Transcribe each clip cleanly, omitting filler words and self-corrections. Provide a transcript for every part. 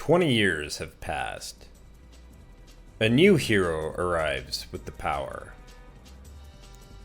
20 years have passed. A new hero arrives with the power.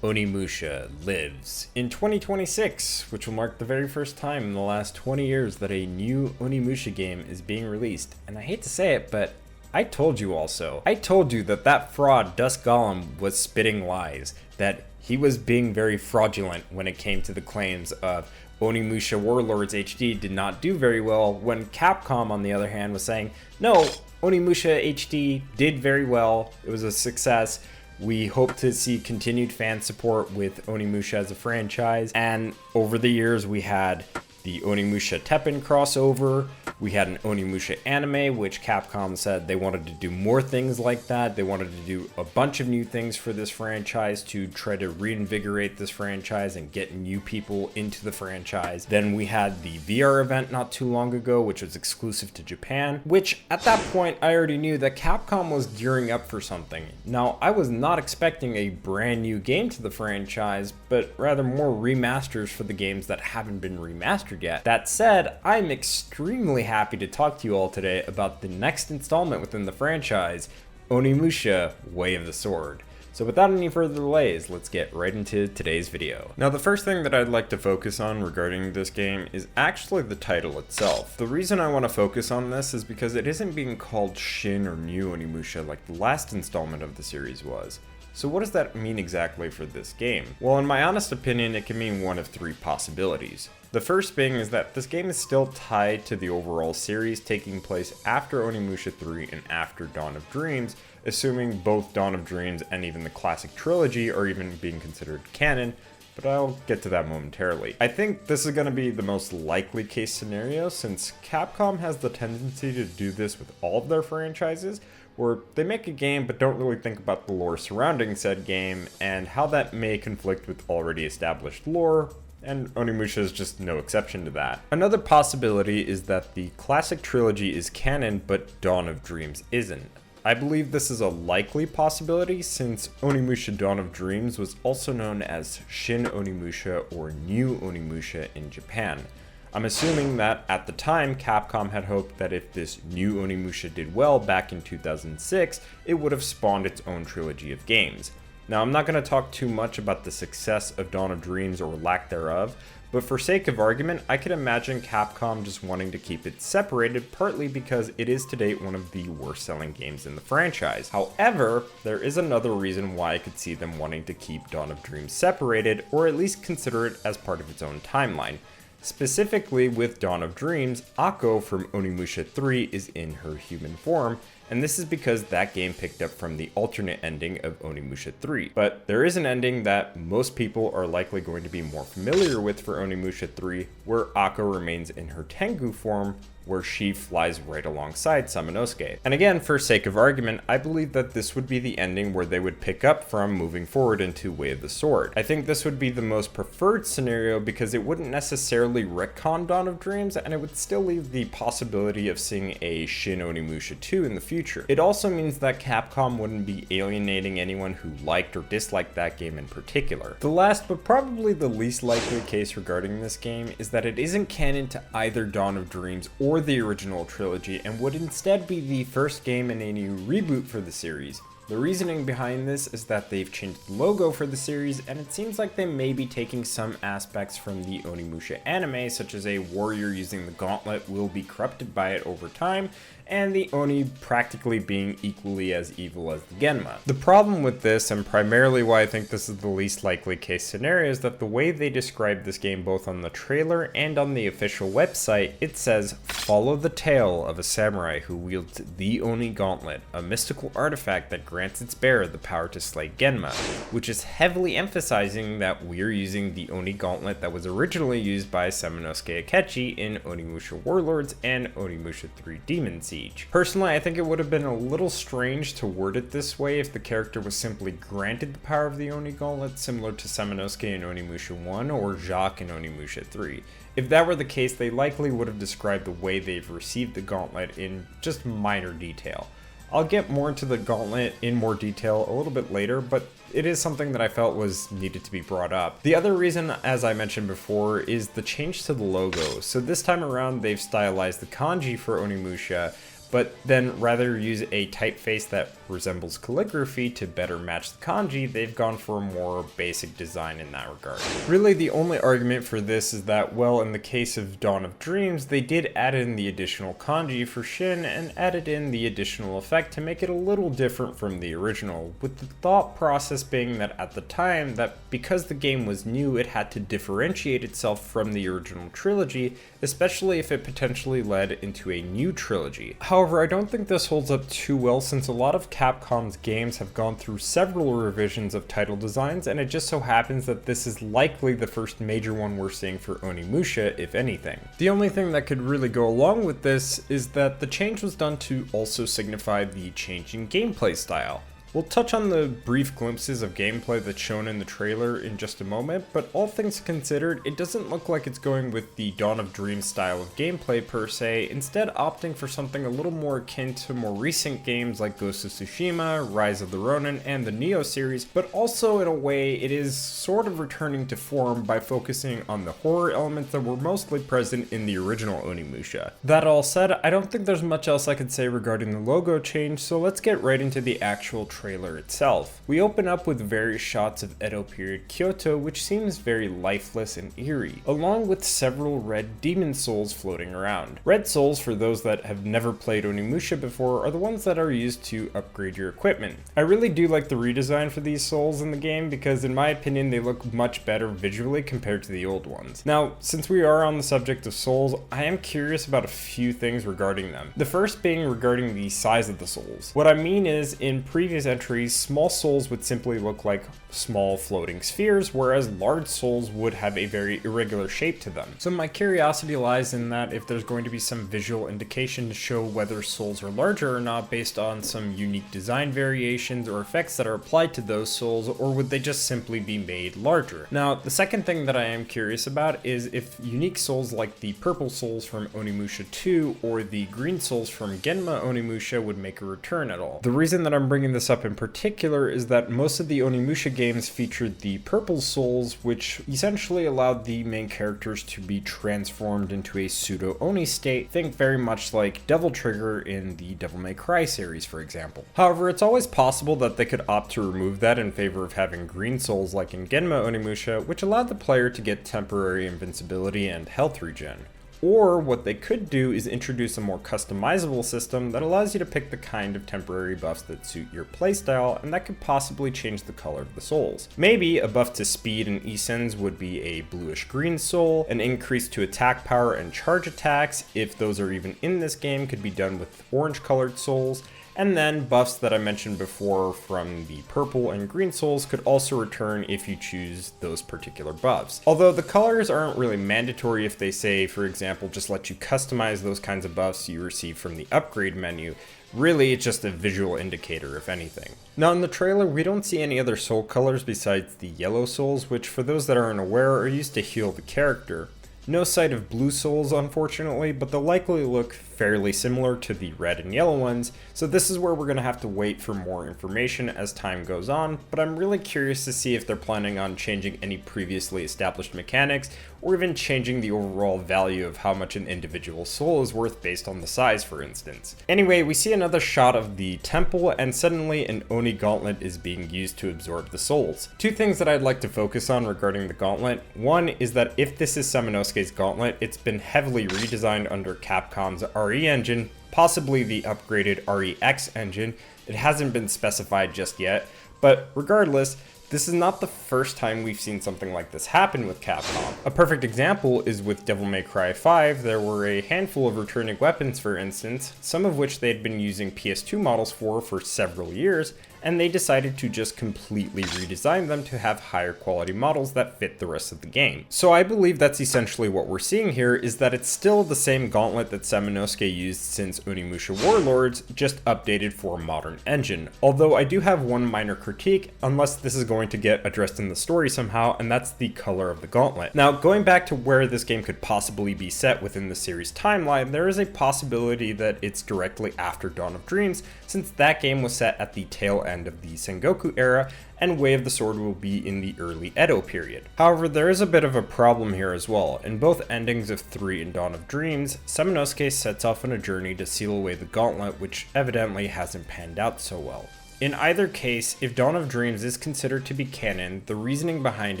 Onimusha lives in 2026, which will mark the very first time in the last 20 years that a new Onimusha game is being released. And I hate to say it, but I told you also. I told you that that fraud, Dusk Golem, was spitting lies. That he was being very fraudulent when it came to the claims of Onimusha Warlords HD did not do very well, when Capcom, on the other hand, was saying, no, Onimusha HD did very well, it was a success. We hope to see continued fan support with Onimusha as a franchise. And over the years, we had the Onimusha Teppen crossover. We had an Onimusha anime, which Capcom said they wanted to do more things like that. They wanted to do a bunch of new things for this franchise to try to reinvigorate this franchise and get new people into the franchise. Then we had the VR event not too long ago, which was exclusive to Japan, which at that point I already knew that Capcom was gearing up for something. Now, I was not expecting a brand new game to the franchise, but rather more remasters for the games that haven't been remastered yet. That said, I'm extremely happy to talk to you all today about the next installment within the franchise, Onimusha Way of the Sword. So without any further delays, let's get right into today's video. Now, the first thing that I'd like to focus on regarding this game is actually the title itself. The reason I want to focus on this is because it isn't being called Shin or New Onimusha like the last installment of the series was. So what does that mean exactly for this game? Well, in my honest opinion, it can mean one of three possibilities. The first being is that this game is still tied to the overall series, taking place after Onimusha 3 and after Dawn of Dreams, assuming both Dawn of Dreams and even the classic trilogy are even being considered canon, but I'll get to that momentarily. I think this is going to be the most likely case scenario, since Capcom has the tendency to do this with all of their franchises, where they make a game but don't really think about the lore surrounding said game and how that may conflict with already established lore, and Onimusha is just no exception to that. Another possibility is that the classic trilogy is canon but Dawn of Dreams isn't. I believe this is a likely possibility since Onimusha Dawn of Dreams was also known as Shin Onimusha or New Onimusha in Japan. I'm assuming that at the time, Capcom had hoped that if this new Onimusha did well back in 2006, it would have spawned its own trilogy of games. Now, I'm not going to talk too much about the success of Dawn of Dreams or lack thereof, but for sake of argument, I could imagine Capcom just wanting to keep it separated, partly because it is to date one of the worst selling games in the franchise. However, there is another reason why I could see them wanting to keep Dawn of Dreams separated, or at least consider it as part of its own timeline. Specifically with Dawn of Dreams, Akko from Onimusha 3 is in her human form, and this is because that game picked up from the alternate ending of Onimusha 3. But there is an ending that most people are likely going to be more familiar with for Onimusha 3, where Akko remains in her Tengu form, where she flies right alongside Samanosuke. And again, for sake of argument, I believe that this would be the ending where they would pick up from moving forward into Way of the Sword. I think this would be the most preferred scenario because it wouldn't necessarily retcon Dawn of Dreams, and it would still leave the possibility of seeing a Shin Onimusha 2 in the future. It also means that Capcom wouldn't be alienating anyone who liked or disliked that game in particular. The last but probably the least likely case regarding this game is that it isn't canon to either Dawn of Dreams or the original trilogy and would instead be the first game in a new reboot for the series. The reasoning behind this is that they've changed the logo for the series, and it seems like they may be taking some aspects from the Onimusha anime, such as a warrior using the gauntlet will be corrupted by it over time, and the Oni practically being equally as evil as the Genma. The problem with this, and primarily why I think this is the least likely case scenario, is that the way they describe this game both on the trailer and on the official website, it says, "Follow the tale of a samurai who wields the Oni Gauntlet, a mystical artifact that grants its bearer the power to slay Genma," which is heavily emphasizing that we're using the Oni Gauntlet that was originally used by Samanosuke Akechi in Onimusha Warlords and Onimusha 3 Demon Siege. Personally, I think it would have been a little strange to word it this way if the character was simply granted the power of the Oni Gauntlet, similar to Samanosuke in Onimusha 1 or Jacques in Onimusha 3. If that were the case, they likely would have described the way they've received the gauntlet in just minor detail. I'll get more into the Gauntlet in more detail a little bit later, but it is something that I felt was needed to be brought up. The other reason, as I mentioned before, is the change to the logo. So this time around, they've stylized the kanji for Onimusha, but then rather use a typeface that resembles calligraphy to better match the kanji, they've gone for a more basic design in that regard. Really, the only argument for this is that, well, in the case of Dawn of Dreams, they did add in the additional kanji for Shin and added in the additional effect to make it a little different from the original, with the thought process being that at the time, that because the game was new, it had to differentiate itself from the original trilogy, especially if it potentially led into a new trilogy. However, I don't think this holds up too well since a lot of Capcom's games have gone through several revisions of title designs, and it just so happens that this is likely the first major one we're seeing for Onimusha, if anything. The only thing that could really go along with this is that the change was done to also signify the change in gameplay style. We'll touch on the brief glimpses of gameplay that's shown in the trailer in just a moment, but all things considered, it doesn't look like it's going with the Dawn of Dreams style of gameplay per se, instead opting for something a little more akin to more recent games like Ghost of Tsushima, Rise of the Ronin, and the Nioh series, but also in a way it is sort of returning to form by focusing on the horror elements that were mostly present in the original Onimusha. That all said, I don't think there's much else I could say regarding the logo change, so let's get right into the actual trailer itself. We open up with various shots of Edo period Kyoto, which seems very lifeless and eerie, along with several red demon souls floating around. Red souls, for those that have never played Onimusha before, are the ones that are used to upgrade your equipment. I really do like the redesign for these souls in the game because in my opinion they look much better visually compared to the old ones. Now, since we are on the subject of souls, I am curious about a few things regarding them. The first being regarding the size of the souls. What I mean is, in previous entries, small souls would simply look like small floating spheres, whereas large souls would have a very irregular shape to them. So my curiosity lies in that if there's going to be some visual indication to show whether souls are larger or not based on some unique design variations or effects that are applied to those souls, or would they just simply be made larger? Now, the second thing that I am curious about is if unique souls like the purple souls from Onimusha 2 or the green souls from Genma Onimusha would make a return at all. The reason that I'm bringing this up in particular is that most of the Onimusha games featured the purple souls, which essentially allowed the main characters to be transformed into a pseudo-Oni state. Think very much like Devil Trigger in the Devil May Cry series, for example. However, it's always possible that they could opt to remove that in favor of having green souls like in Genma Onimusha, which allowed the player to get temporary invincibility and health regen. Or what they could do is introduce a more customizable system that allows you to pick the kind of temporary buffs that suit your playstyle, and that could possibly change the color of the souls. Maybe a buff to speed and Esens would be a bluish green soul, an increase to attack power and charge attacks, if those are even in this game, could be done with orange colored souls, and then buffs that I mentioned before from the purple and green souls could also return if you choose those particular buffs. Although the colors aren't really mandatory if they say, for example, just let you customize those kinds of buffs you receive from the upgrade menu. Really, it's just a visual indicator, if anything. Now in the trailer, we don't see any other soul colors besides the yellow souls, which for those that aren't aware are used to heal the character. No sight of blue souls, unfortunately, but they'll likely look fairly similar to the red and yellow ones, so this is where we're going to have to wait for more information as time goes on, but I'm really curious to see if they're planning on changing any previously established mechanics, or even changing the overall value of how much an individual soul is worth based on the size, for instance. Anyway, we see another shot of the temple, and suddenly an Oni Gauntlet is being used to absorb the souls. Two things that I'd like to focus on regarding the Gauntlet. One is that if this is Samanosuke's Gauntlet, it's been heavily redesigned under Capcom's RE engine, possibly the upgraded REX engine. It hasn't been specified just yet, but regardless, this is not the first time we've seen something like this happen with Capcom. A perfect example is with Devil May Cry 5. There were a handful of returning weapons, for instance, some of which they had been using PS2 models for several years, and they decided to just completely redesign them to have higher quality models that fit the rest of the game. So I believe that's essentially what we're seeing here, is that it's still the same gauntlet that Samanosuke used since Onimusha Warlords, just updated for a modern engine. Although I do have one minor critique, unless this is going to get addressed in the story somehow, and that's the color of the gauntlet. Now, going back to where this game could possibly be set within the series timeline, there is a possibility that it's directly after Dawn of Dreams, since that game was set at the tail end of the Sengoku era, and Way of the Sword will be in the early Edo period. However, there is a bit of a problem here as well. In both endings of 3 and Dawn of Dreams, Samanosuke sets off on a journey to seal away the gauntlet, which evidently hasn't panned out so well. In either case, if Dawn of Dreams is considered to be canon, the reasoning behind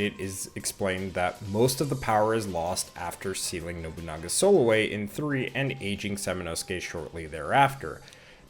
it is explained that most of the power is lost after sealing Nobunaga's soul away in 3 and aging Samanosuke shortly thereafter.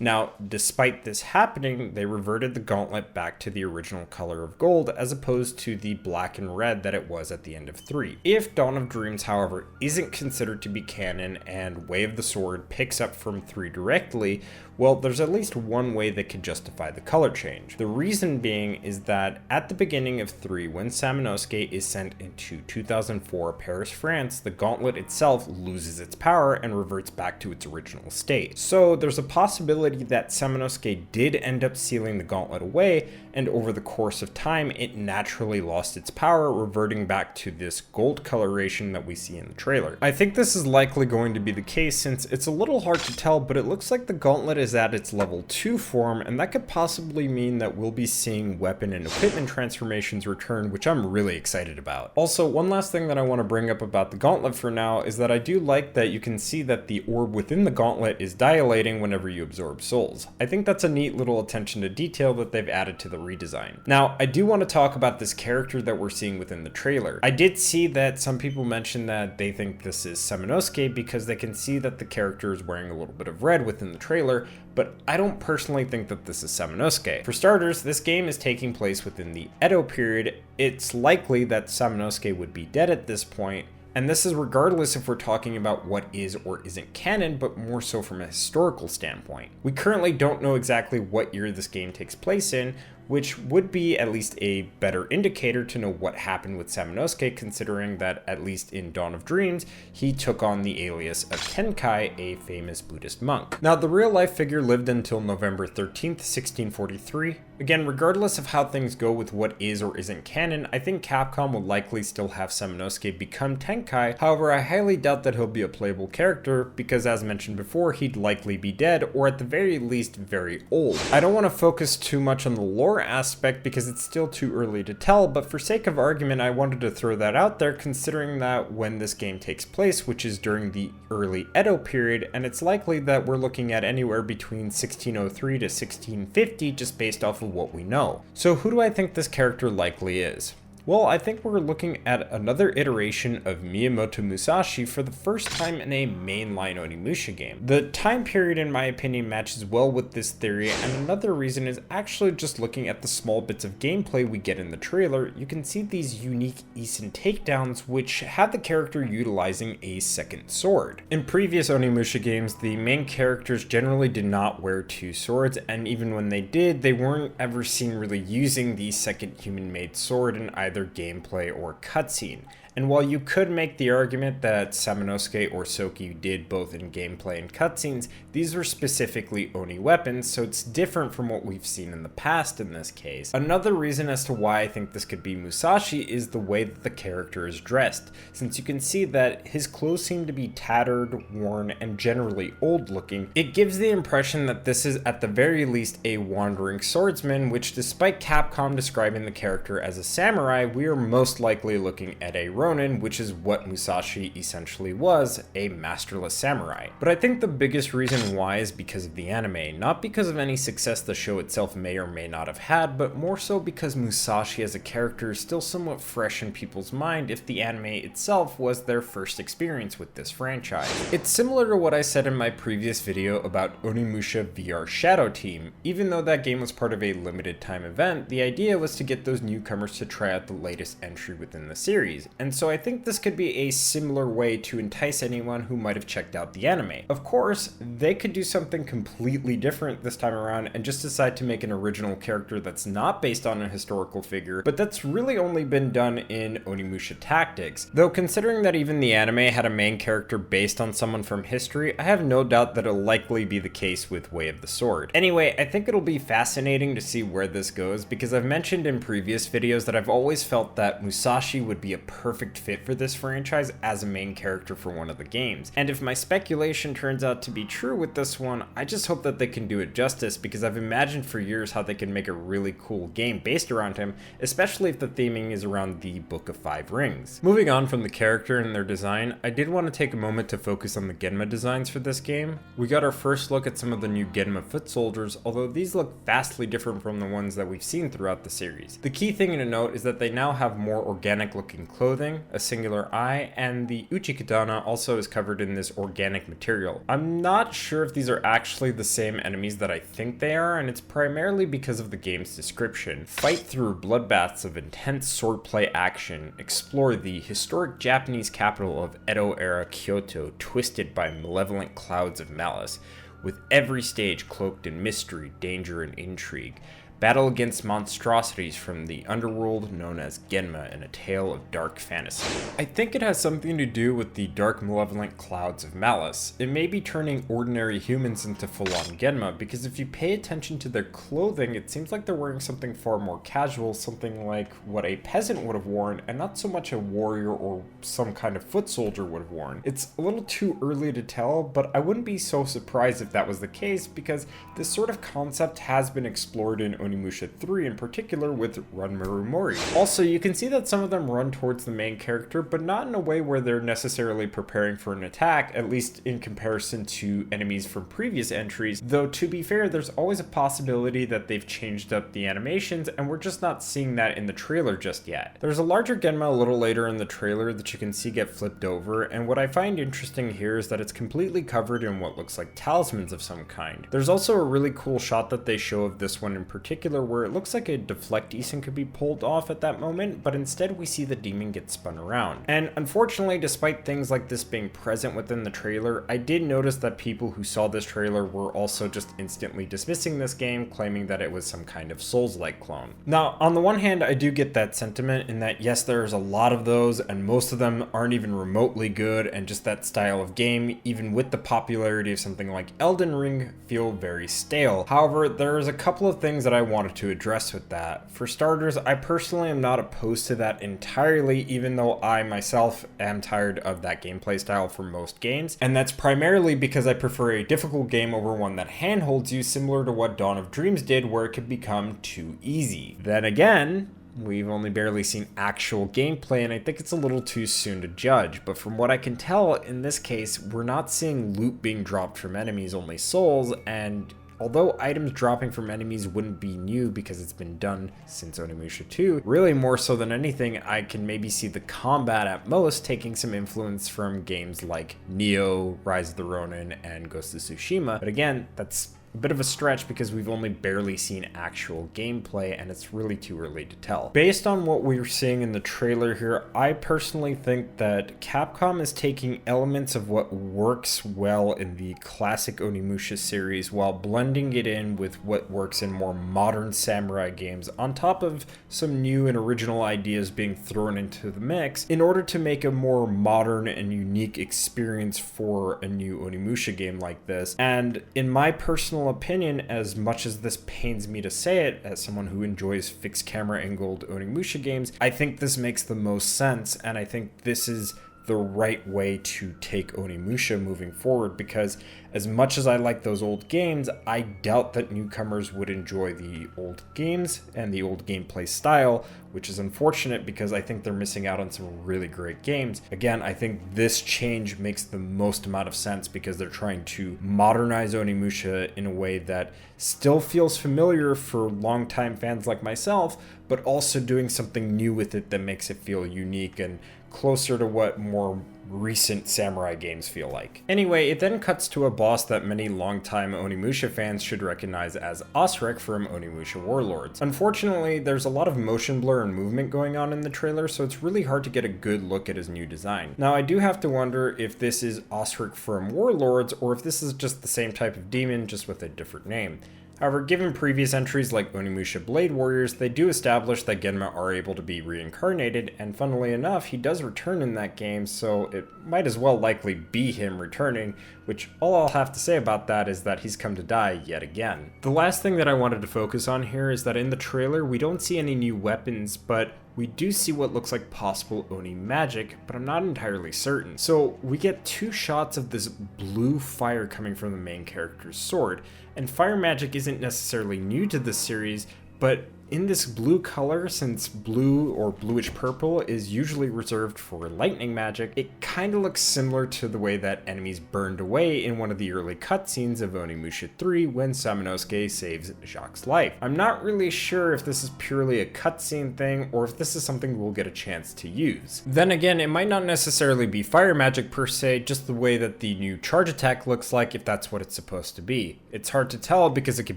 Now, despite this happening, they reverted the gauntlet back to the original color of gold as opposed to the black and red that it was at the end of 3. If Dawn of Dreams, however, isn't considered to be canon and Way of the Sword picks up from 3 directly, well, there's at least one way that could justify the color change. The reason being is that at the beginning of 3, when Samanosuke is sent into 2004 Paris, France, the gauntlet itself loses its power and reverts back to its original state. So there's a possibility that Samanosuke did end up sealing the gauntlet away, and over the course of time it naturally lost its power, reverting back to this gold coloration that we see in the trailer. I think this is likely going to be the case since it's a little hard to tell, but it looks like the gauntlet is at its level 2 form, and that could possibly mean that we'll be seeing weapon and equipment transformations return, which I'm really excited about. Also, one last thing that I want to bring up about the gauntlet for now is that I do like that you can see that the orb within the gauntlet is dilating whenever you absorb souls. I think that's a neat little attention to detail that they've added to the redesign. Now, I do want to talk about this character that we're seeing within the trailer. I did see that some people mentioned that they think this is Samanosuke because they can see that the character is wearing a little bit of red within the trailer, but I don't personally think that this is Samanosuke. For starters, this game is taking place within the Edo period. It's likely that Samanosuke would be dead at this point, and this is regardless if we're talking about what is or isn't canon, but more so from a historical standpoint. We currently don't know exactly what year this game takes place in, which would be at least a better indicator to know what happened with Samanosuke, considering that at least in Dawn of Dreams, he took on the alias of Tenkai, a famous Buddhist monk. Now, the real-life figure lived until November 13th, 1643. Again, regardless of how things go with what is or isn't canon, I think Capcom will likely still have Samanosuke become Tenkai. However, I highly doubt that he'll be a playable character because, as mentioned before, he'd likely be dead or at the very least very old. I don't want to focus too much on the lore aspect because it's still too early to tell, but for sake of argument, I wanted to throw that out there considering that when this game takes place, which is during the early Edo period, and it's likely that we're looking at anywhere between 1603 to 1650 just based off of what we know. So who do I think this character likely is? Well, I think we're looking at another iteration of Miyamoto Musashi for the first time in a mainline Onimusha game. The time period, in my opinion, matches well with this theory, and another reason is actually just looking at the small bits of gameplay we get in the trailer. You can see these unique Isen takedowns, which had the character utilizing a second sword. In previous Onimusha games, the main characters generally did not wear 2 swords, and even when they did, they weren't ever seen really using the second human-made sword in either gameplay or cutscene. And while you could make the argument that Samanosuke or Soki did both in gameplay and cutscenes, these were specifically Oni weapons, so it's different from what we've seen in the past in this case. Another reason as to why I think this could be Musashi is the way that the character is dressed, since you can see that his clothes seem to be tattered, worn, and generally old looking. It gives the impression that this is at the very least a wandering swordsman, which despite Capcom describing the character as a samurai, we are most likely looking at a Ronin, which is what Musashi essentially was, a masterless samurai. But I think the biggest reason why is because of the anime, not because of any success the show itself may or may not have had, but more so because Musashi as a character is still somewhat fresh in people's mind if the anime itself was their first experience with this franchise. It's similar to what I said in my previous video about Onimusha VR Shadow Team. Even though that game was part of a limited time event, the idea was to get those newcomers to try out the latest entry within the series, and and so I think this could be a similar way to entice anyone who might have checked out the anime. Of course, they could do something completely different this time around and just decide to make an original character that's not based on a historical figure, but that's really only been done in Onimusha Tactics. Though considering that even the anime had a main character based on someone from history, I have no doubt that it'll likely be the case with Way of the Sword. Anyway, I think it'll be fascinating to see where this goes, because I've mentioned in previous videos that I've always felt that Musashi would be a perfect fit for this franchise as a main character for one of the games. And if my speculation turns out to be true with this one, I just hope that they can do it justice, because I've imagined for years how they can make a really cool game based around him, especially if the theming is around the Book of Five Rings. Moving on from the character and their design, I did want to take a moment to focus on the Genma designs for this game. We got our first look at some of the new Genma foot soldiers, although these look vastly different from the ones that we've seen throughout the series. The key thing to note is that they now have more organic looking clothing, a singular eye, and the Uchikatana also is covered in this organic material. I'm not sure if these are actually the same enemies that I think they are, and it's primarily because of the game's description. Fight through bloodbaths of intense swordplay action, explore the historic Japanese capital of Edo-era Kyoto twisted by malevolent clouds of malice, with every stage cloaked in mystery, danger, and intrigue. Battle against monstrosities from the underworld known as Genma in a tale of dark fantasy. I think it has something to do with the dark malevolent clouds of malice. It may be turning ordinary humans into full-on Genma, because if you pay attention to their clothing, it seems like they're wearing something far more casual, something like what a peasant would have worn, and not so much a warrior or some kind of foot soldier would have worn. It's a little too early to tell, but I wouldn't be so surprised if that was the case, because this sort of concept has been explored in Onimusha 3 in particular with Ranmaru Mori. Also, you can see that some of them run towards the main character, but not in a way where they're necessarily preparing for an attack, at least in comparison to enemies from previous entries, though to be fair, there's always a possibility that they've changed up the animations and we're just not seeing that in the trailer just yet. There's a larger Genma a little later in the trailer that you can see get flipped over, and what I find interesting here is that it's completely covered in what looks like talismans of some kind. There's also a really cool shot that they show of this one in particular where it looks like a deflect descent could be pulled off at that moment, but instead we see the demon get spun around. And unfortunately, despite things like this being present within the trailer, I did notice that people who saw this trailer were also just instantly dismissing this game, claiming that it was some kind of Souls-like clone. Now, on the one hand, I do get that sentiment in that yes, there's a lot of those, and most of them aren't even remotely good, and just that style of game, even with the popularity of something like Elden Ring, feel very stale. However, there's a couple of things that I wanted to address with that. For starters, I personally am not opposed to that entirely, even though I myself am tired of that gameplay style for most games, and that's primarily because I prefer a difficult game over one that handholds you, similar to what Dawn of Dreams did, where it could become too easy. Then again, we've only barely seen actual gameplay, and I think it's a little too soon to judge, but from what I can tell, in this case, we're not seeing loot being dropped from enemies, only souls, and although items dropping from enemies wouldn't be new because it's been done since Onimusha 2, really more so than anything, I can maybe see the combat at most taking some influence from games like Nioh, Rise of the Ronin, and Ghost of Tsushima, but again, that's a bit of a stretch because we've only barely seen actual gameplay and it's really too early to tell. Based on what we're seeing in the trailer here, I personally think that Capcom is taking elements of what works well in the classic Onimusha series while blending it in with what works in more modern samurai games, on top of some new and original ideas being thrown into the mix in order to make a more modern and unique experience for a new Onimusha game like this. And in my personal opinion, as much as this pains me to say it, as someone who enjoys fixed camera angled Onimusha games, I think this makes the most sense, and I think this is the right way to take Onimusha moving forward, because as much as I like those old games, I doubt that newcomers would enjoy the old games and the old gameplay style, which is unfortunate because I think they're missing out on some really great games. Again, I think this change makes the most amount of sense because they're trying to modernize Onimusha in a way that still feels familiar for longtime fans like myself, but also doing something new with it that makes it feel unique and closer to what more recent samurai games feel like. Anyway, it then cuts to a boss that many longtime Onimusha fans should recognize as Osric from Onimusha Warlords. Unfortunately, there's a lot of motion blur and movement going on in the trailer, so it's really hard to get a good look at his new design. Now, I do have to wonder if this is Osric from Warlords or if this is just the same type of demon, just with a different name. However, given previous entries like Onimusha Blade Warriors, they do establish that Genma are able to be reincarnated, and funnily enough, he does return in that game, so it might as well likely be him returning, which all I'll have to say about that is that he's come to die yet again. The last thing that I wanted to focus on here is that in the trailer, we don't see any new weapons, but we do see what looks like possible Oni magic, but I'm not entirely certain. So we get 2 shots of this blue fire coming from the main character's sword, and fire magic isn't necessarily new to this series, but in this blue color, since blue or bluish purple is usually reserved for lightning magic, it kind of looks similar to the way that enemies burned away in one of the early cutscenes of Onimusha 3 when Samanosuke saves Jacques' life. I'm not really sure if this is purely a cutscene thing or if this is something we'll get a chance to use. Then again, it might not necessarily be fire magic per se, just the way that the new charge attack looks like, if that's what it's supposed to be. It's hard to tell because it could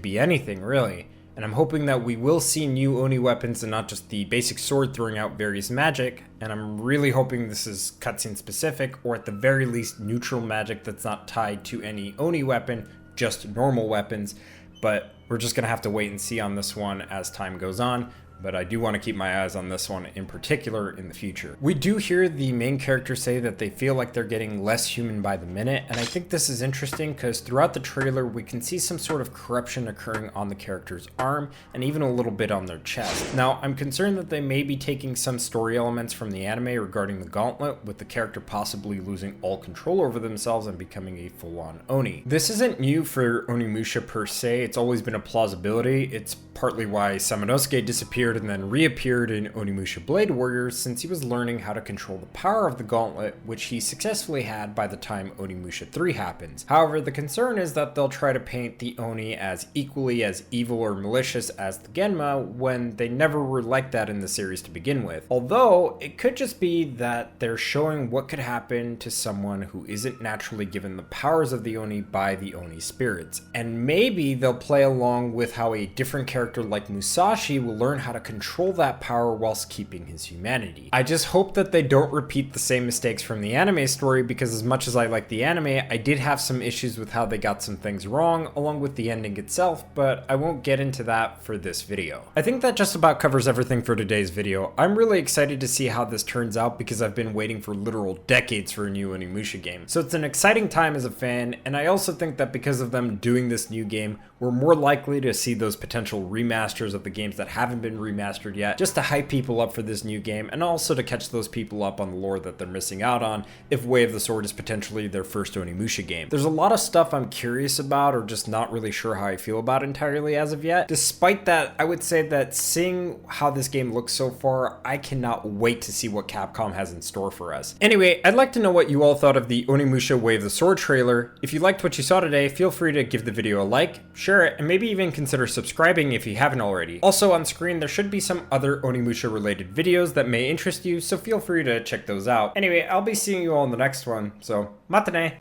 be anything really. And I'm hoping that we will see new Oni weapons and not just the basic sword throwing out various magic, and I'm really hoping this is cutscene specific, or at the very least neutral magic that's not tied to any Oni weapon, just normal weapons, but we're just gonna have to wait and see on this one as time goes on. But I do want to keep my eyes on this one in particular in the future. We do hear the main character say that they feel like they're getting less human by the minute, and I think this is interesting because throughout the trailer we can see some sort of corruption occurring on the character's arm and even a little bit on their chest. Now, I'm concerned that they may be taking some story elements from the anime regarding the Gauntlet, with the character possibly losing all control over themselves and becoming a full-on Oni. This isn't new for Onimusha per se, it's always been a plausibility. It's partly why Samanosuke disappeared and then reappeared in Onimusha Blade Warriors, since he was learning how to control the power of the Gauntlet, which he successfully had by the time Onimusha 3 happens. However, the concern is that they'll try to paint the Oni as equally as evil or malicious as the Genma, when they never were like that in the series to begin with. Although, it could just be that they're showing what could happen to someone who isn't naturally given the powers of the Oni by the Oni spirits. And maybe they'll play along with how a different character like Musashi will learn how to control that power whilst keeping his humanity. I just hope that they don't repeat the same mistakes from the anime story, because as much as I like the anime, I did have some issues with how they got some things wrong, along with the ending itself, but I won't get into that for this video. I think that just about covers everything for today's video. I'm really excited to see how this turns out because I've been waiting for literal decades for a new Onimusha game. So it's an exciting time as a fan, and I also think that because of them doing this new game, we're more likely to see those potential remasters of the games that haven't been remastered yet, just to hype people up for this new game, and also to catch those people up on the lore that they're missing out on if Way of the Sword is potentially their first Onimusha game. There's a lot of stuff I'm curious about or just not really sure how I feel about entirely as of yet. Despite that, I would say that seeing how this game looks so far, I cannot wait to see what Capcom has in store for us. Anyway, I'd like to know what you all thought of the Onimusha Way of the Sword trailer. If you liked what you saw today, feel free to give the video a like, share it, and maybe even consider subscribing if you haven't already. Also on screen, there should be some other Onimusha related videos that may interest you, so feel free to check those out. Anyway, I'll be seeing you all in the next one, so matane!